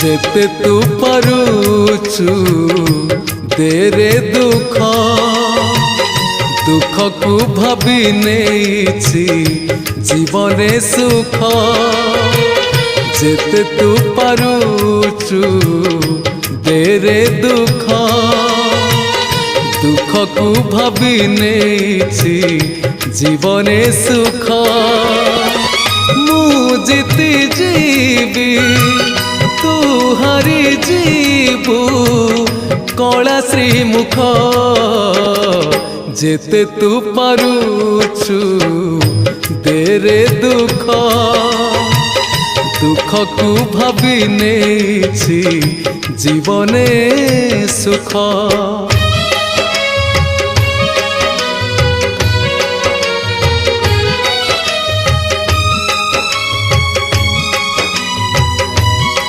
जेते तू पारुचु देरे दुख दुख को भाभी नेछि जीवने सुख जेते तू पारुचु देरे दुख दुख को भाभी नेछि जीवने सुख मु जीती जीवी तू हारी जीवु कला श्रीमुख जेते तू पारुचु देरे दुख दुख को भाभी नेछि जीवने सुख।